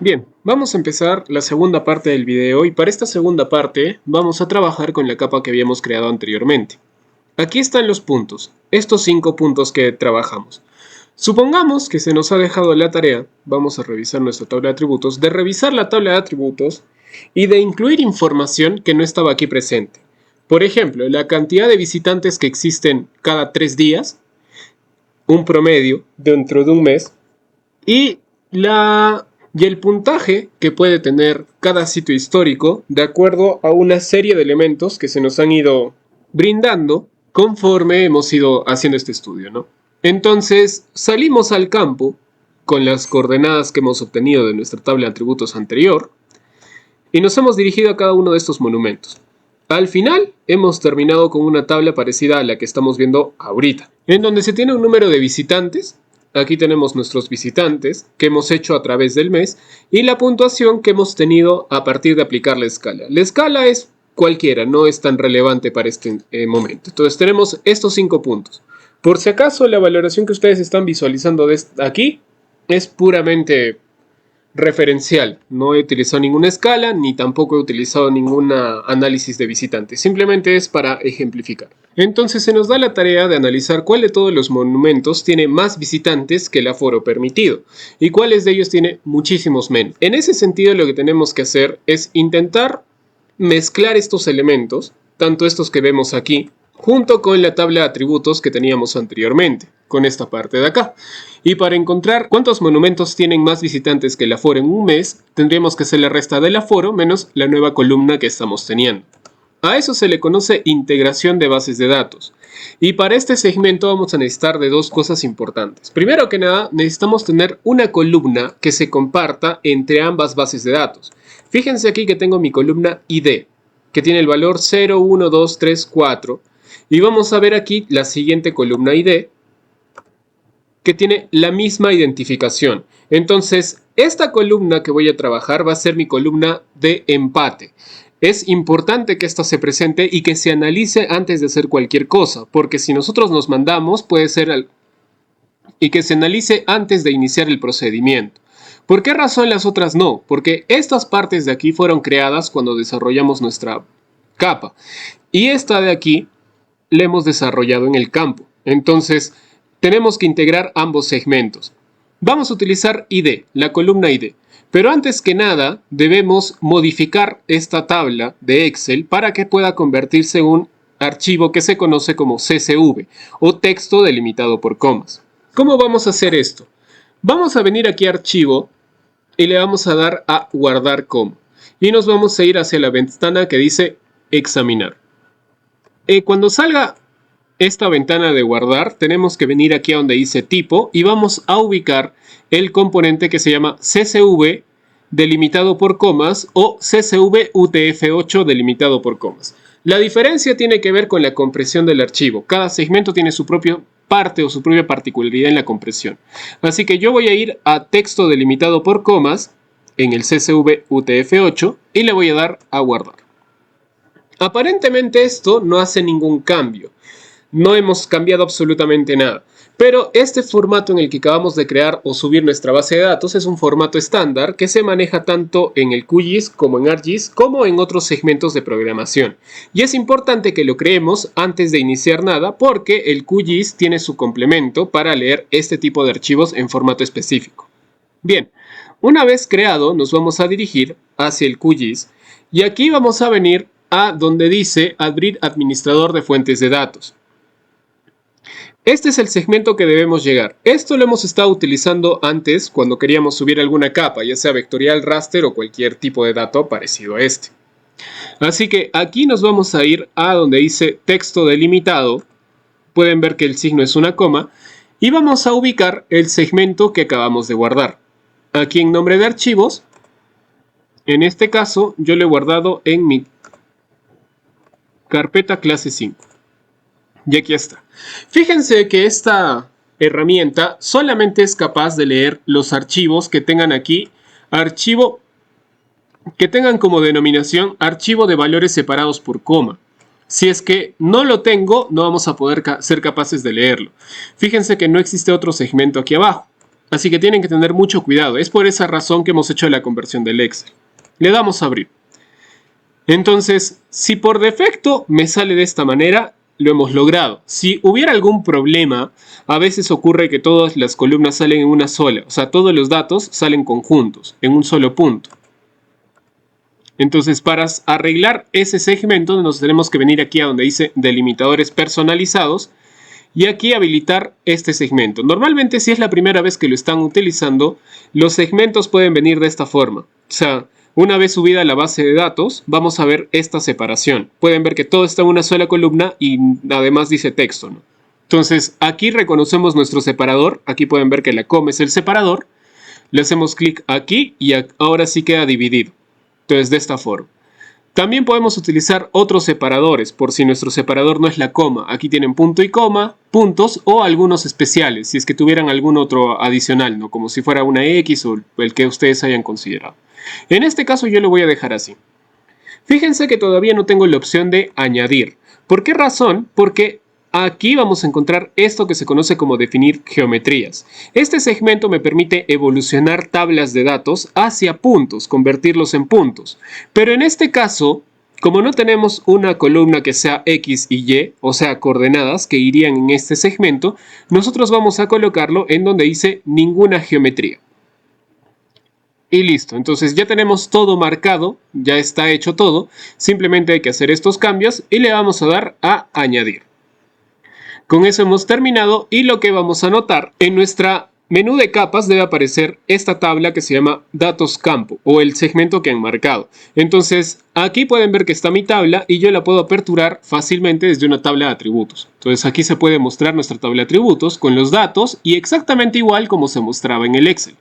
Bien, vamos a empezar la segunda parte del video y para esta segunda parte vamos a trabajar con la capa que habíamos creado anteriormente. Aquí están los puntos, estos 5 puntos que trabajamos. Supongamos que se nos ha dejado la tarea, vamos a revisar nuestra tabla de atributos, de revisar la tabla de atributos y de incluir información que no estaba aquí presente. Por ejemplo, la cantidad de visitantes que existen cada 3 días, un promedio dentro de un mes, y el puntaje que puede tener cada sitio histórico de acuerdo a una serie de elementos que se nos han ido brindando conforme hemos ido haciendo este estudio, ¿no? Entonces salimos al campo con las coordenadas que hemos obtenido de nuestra tabla de atributos anterior y nos hemos dirigido a cada uno de estos monumentos. Al final hemos terminado con una tabla parecida a la que estamos viendo ahorita, en donde se tiene un número de visitantes. Aquí tenemos nuestros visitantes que hemos hecho a través del mes y la puntuación que hemos tenido a partir de aplicar la escala. La escala es cualquiera, no es tan relevante para este momento. Entonces tenemos estos 5 puntos. Por si acaso la valoración que ustedes están visualizando aquí es puramente referencial. No he utilizado ninguna escala ni tampoco he utilizado ningún análisis de visitantes. Simplemente es para ejemplificar. Entonces se nos da la tarea de analizar cuál de todos los monumentos tiene más visitantes que el aforo permitido y cuáles de ellos tiene muchísimos menos. En ese sentido lo que tenemos que hacer es intentar mezclar estos elementos, tanto estos que vemos aquí, junto con la tabla de atributos que teníamos anteriormente, con esta parte de acá. Y para encontrar cuántos monumentos tienen más visitantes que el aforo en un mes, tendríamos que hacer la resta del aforo menos la nueva columna que estamos teniendo. A eso se le conoce integración de bases de datos. Y para este segmento vamos a necesitar de dos cosas importantes. Primero que nada, necesitamos tener una columna que se comparta entre ambas bases de datos. Fíjense aquí que tengo mi columna ID, que tiene el valor 0, 1, 2, 3, 4. Y vamos a ver aquí la siguiente columna ID, que tiene la misma identificación. Entonces, esta columna que voy a trabajar va a ser mi columna de empate. Es importante que esta se presente y que se analice antes de hacer cualquier cosa, porque si nosotros nos mandamos, puede ser y que se analice antes de iniciar el procedimiento. ¿Por qué razón las otras no? Porque estas partes de aquí fueron creadas cuando desarrollamos nuestra capa y esta de aquí la hemos desarrollado en el campo. Entonces, tenemos que integrar ambos segmentos. Vamos a utilizar ID, la columna ID. Pero antes que nada, debemos modificar esta tabla de Excel para que pueda convertirse en un archivo que se conoce como CSV o texto delimitado por comas. ¿Cómo vamos a hacer esto? Vamos a venir aquí a Archivo y le vamos a dar a Guardar como. Y nos vamos a ir hacia la ventana que dice Examinar. Cuando salga esta ventana de guardar, tenemos que venir aquí a donde dice tipo y vamos a ubicar el componente que se llama CSV delimitado por comas o CSV UTF-8 delimitado por comas. La diferencia tiene que ver con la compresión del archivo. Cada segmento tiene su propia parte o su propia particularidad en la compresión. Así que yo voy a ir a texto delimitado por comas en el CSV UTF-8 y le voy a dar a guardar. Aparentemente esto no hace ningún cambio. No hemos cambiado absolutamente nada. Pero este formato en el que acabamos de crear o subir nuestra base de datos es un formato estándar que se maneja tanto en el QGIS como en ArcGIS como en otros segmentos de programación. Y es importante que lo creemos antes de iniciar nada porque el QGIS tiene su complemento para leer este tipo de archivos en formato específico. Bien, una vez creado nos vamos a dirigir hacia el QGIS y aquí vamos a venir a donde dice abrir administrador de fuentes de datos. Este es el segmento que debemos llegar. Esto lo hemos estado utilizando antes cuando queríamos subir alguna capa, ya sea vectorial, raster o cualquier tipo de dato parecido a este. Así que aquí nos vamos a ir a donde dice texto delimitado. Pueden ver que el signo es una coma. Y vamos a ubicar el segmento que acabamos de guardar. Aquí en nombre de archivos, en este caso yo lo he guardado en mi carpeta clase 5. Y aquí está. Fíjense que esta herramienta solamente es capaz de leer los archivos que tengan aquí, archivo que tengan como denominación archivo de valores separados por coma. Si es que no lo tengo, no vamos a poder ser capaces de leerlo. Fíjense que no existe otro segmento aquí abajo. Así que tienen que tener mucho cuidado. Es por esa razón que hemos hecho la conversión del Excel. Le damos a abrir. Entonces, si por defecto me sale de esta manera, lo hemos logrado. Si hubiera algún problema, a veces ocurre que todas las columnas salen en una sola. O sea, todos los datos salen conjuntos, en un solo punto. Entonces, para arreglar ese segmento, nos tenemos que venir aquí a donde dice delimitadores personalizados y aquí habilitar este segmento. Normalmente, si es la primera vez que lo están utilizando, los segmentos pueden venir de esta forma. O sea, una vez subida la base de datos, vamos a ver esta separación. Pueden ver que todo está en una sola columna y además dice texto, ¿no? Entonces, aquí reconocemos nuestro separador. Aquí pueden ver que la coma es el separador. Le hacemos clic aquí y ahora sí queda dividido. Entonces, de esta forma. También podemos utilizar otros separadores, por si nuestro separador no es la coma. Aquí tienen punto y coma, puntos o algunos especiales, si es que tuvieran algún otro adicional, ¿no? Como si fuera una X o el que ustedes hayan considerado. En este caso yo lo voy a dejar así. Fíjense que todavía no tengo la opción de añadir. ¿Por qué razón? Porque aquí vamos a encontrar esto que se conoce como definir geometrías. Este segmento me permite evolucionar tablas de datos hacia puntos, convertirlos en puntos. Pero en este caso, como no tenemos una columna que sea X y Y, o sea, coordenadas que irían en este segmento, nosotros vamos a colocarlo en donde dice ninguna geometría. Y listo, entonces ya tenemos todo marcado, ya está hecho todo. Simplemente hay que hacer estos cambios y le vamos a dar a añadir. Con eso hemos terminado y lo que vamos a notar en nuestra menú de capas debe aparecer esta tabla que se llama datos campo o el segmento que han marcado. Entonces aquí pueden ver que está mi tabla y yo la puedo aperturar fácilmente desde una tabla de atributos. Entonces aquí se puede mostrar nuestra tabla de atributos con los datos y exactamente igual como se mostraba en el Excel.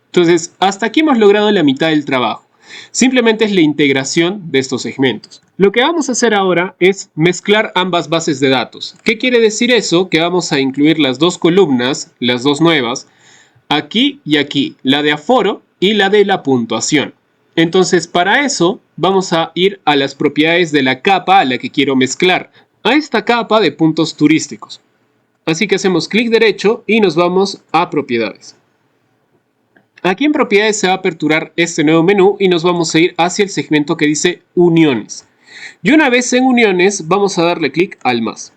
Entonces hasta aquí hemos logrado la mitad del trabajo. Simplemente es la integración de estos segmentos. Lo que vamos a hacer ahora es mezclar ambas bases de datos. ¿Qué quiere decir eso? Que vamos a incluir las dos columnas, las dos nuevas, aquí y aquí, la de aforo y la de la puntuación. Entonces, para eso vamos a ir a las propiedades de la capa a la que quiero mezclar, a esta capa de puntos turísticos. Así que hacemos clic derecho y nos vamos a propiedades. Aquí en propiedades se va a aperturar este nuevo menú y nos vamos a ir hacia el segmento que dice uniones. Y una vez en uniones vamos a darle clic al más.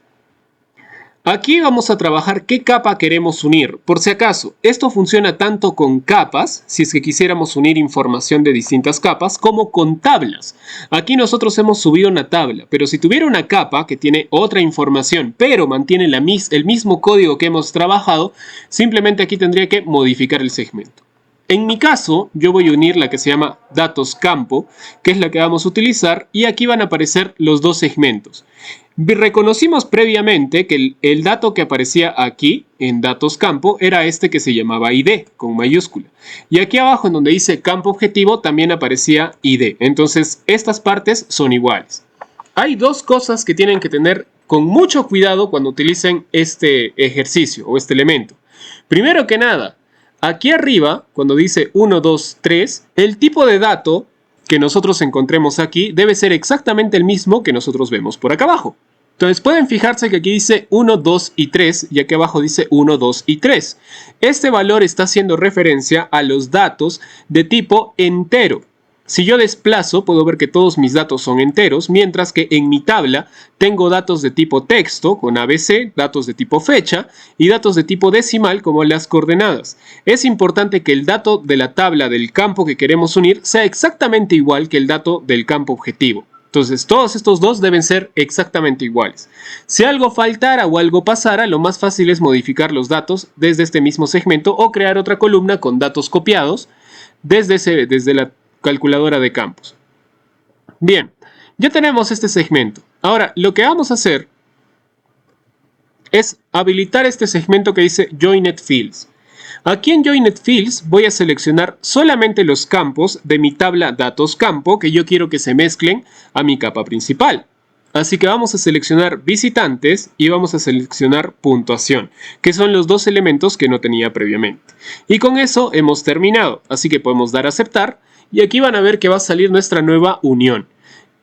Aquí vamos a trabajar qué capa queremos unir. Por si acaso, esto funciona tanto con capas, si es que quisiéramos unir información de distintas capas, como con tablas. Aquí nosotros hemos subido una tabla, pero si tuviera una capa que tiene otra información, pero mantiene el mismo código que hemos trabajado, simplemente aquí tendría que modificar el segmento. En mi caso, yo voy a unir la que se llama datos campo, que es la que vamos a utilizar, y aquí van a aparecer los dos segmentos. Reconocimos previamente que el dato que aparecía aquí, en datos campo, era este que se llamaba ID, con mayúscula. Y aquí abajo, en donde dice campo objetivo, también aparecía ID. Entonces, estas partes son iguales. Hay dos cosas que tienen que tener con mucho cuidado cuando utilicen este ejercicio o este elemento. Primero que nada, aquí arriba, cuando dice 1, 2, 3, el tipo de dato que nosotros encontremos aquí debe ser exactamente el mismo que nosotros vemos por acá abajo. Entonces pueden fijarse que aquí dice 1, 2 y 3 y aquí abajo dice 1, 2 y 3. Este valor está haciendo referencia a los datos de tipo entero. Si yo desplazo, puedo ver que todos mis datos son enteros, mientras que en mi tabla tengo datos de tipo texto, con ABC, datos de tipo fecha y datos de tipo decimal, como las coordenadas. Es importante que el dato de la tabla del campo que queremos unir sea exactamente igual que el dato del campo objetivo. Entonces, todos estos dos deben ser exactamente iguales. Si algo faltara o algo pasara, lo más fácil es modificar los datos desde este mismo segmento o crear otra columna con datos copiados desde la calculadora de campos. Bien, ya tenemos este segmento. Ahora, lo que vamos a hacer es habilitar este segmento que dice Joined Fields. Aquí en Joined Fields voy a seleccionar solamente los campos de mi tabla datos campo que yo quiero que se mezclen a mi capa principal. Así que vamos a seleccionar visitantes y vamos a seleccionar puntuación, que son los dos elementos que no tenía previamente. Y con eso hemos terminado, así que podemos dar a aceptar y aquí van a ver que va a salir nuestra nueva unión.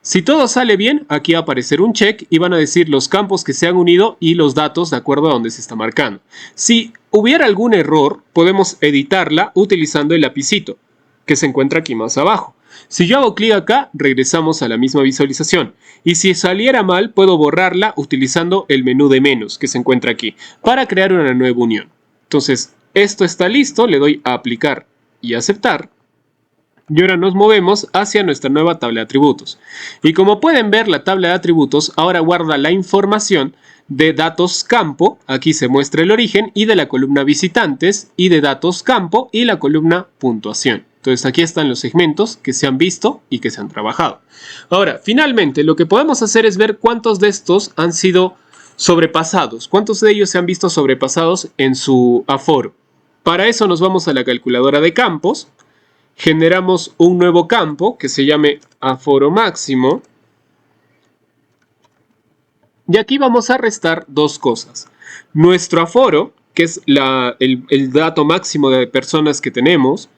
Si todo sale bien, aquí va a aparecer un check y van a decir los campos que se han unido y los datos de acuerdo a donde se está marcando. Si hubiera algún error, podemos editarla utilizando el lapicito, que se encuentra aquí más abajo. Si yo hago clic acá, regresamos a la misma visualización. Y si saliera mal, puedo borrarla utilizando el menú de menos, que se encuentra aquí, para crear una nueva unión. Entonces, esto está listo, le doy a aplicar y aceptar. Y ahora nos movemos hacia nuestra nueva tabla de atributos. Y como pueden ver, la tabla de atributos ahora guarda la información de datos campo, aquí se muestra el origen, y de la columna visitantes, y de datos campo, y la columna puntuación. Entonces aquí están los segmentos que se han visto y que se han trabajado. Ahora, finalmente, lo que podemos hacer es ver cuántos de estos han sido sobrepasados, cuántos de ellos se han visto sobrepasados en su aforo. Para eso nos vamos a la calculadora de campos, generamos un nuevo campo que se llame aforo máximo. Y aquí vamos a restar dos cosas. Nuestro aforo, que es el dato máximo de personas que tenemos,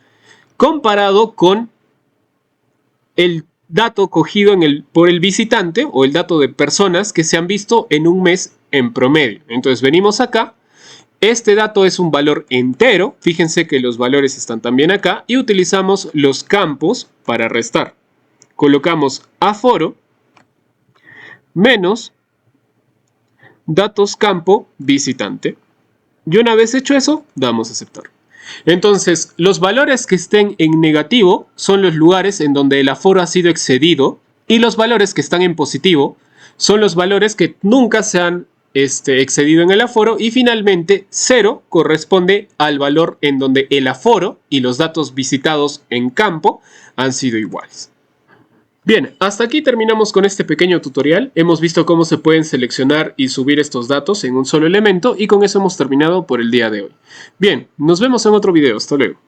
comparado con el dato cogido por el visitante o el dato de personas que se han visto en un mes en promedio. Entonces venimos acá. Este dato es un valor entero, fíjense que los valores están también acá, y utilizamos los campos para restar. Colocamos aforo menos datos campo visitante. Y una vez hecho eso, damos a aceptar. Entonces, los valores que estén en negativo son los lugares en donde el aforo ha sido excedido, y los valores que están en positivo son los valores que nunca se han excedido en el aforo, y finalmente 0 corresponde al valor en donde el aforo y los datos visitados en campo han sido iguales. Bien, hasta aquí terminamos con este pequeño tutorial. Hemos visto cómo se pueden seleccionar y subir estos datos en un solo elemento, y con eso hemos terminado por el día de hoy. Bien, nos vemos en otro video. Hasta luego.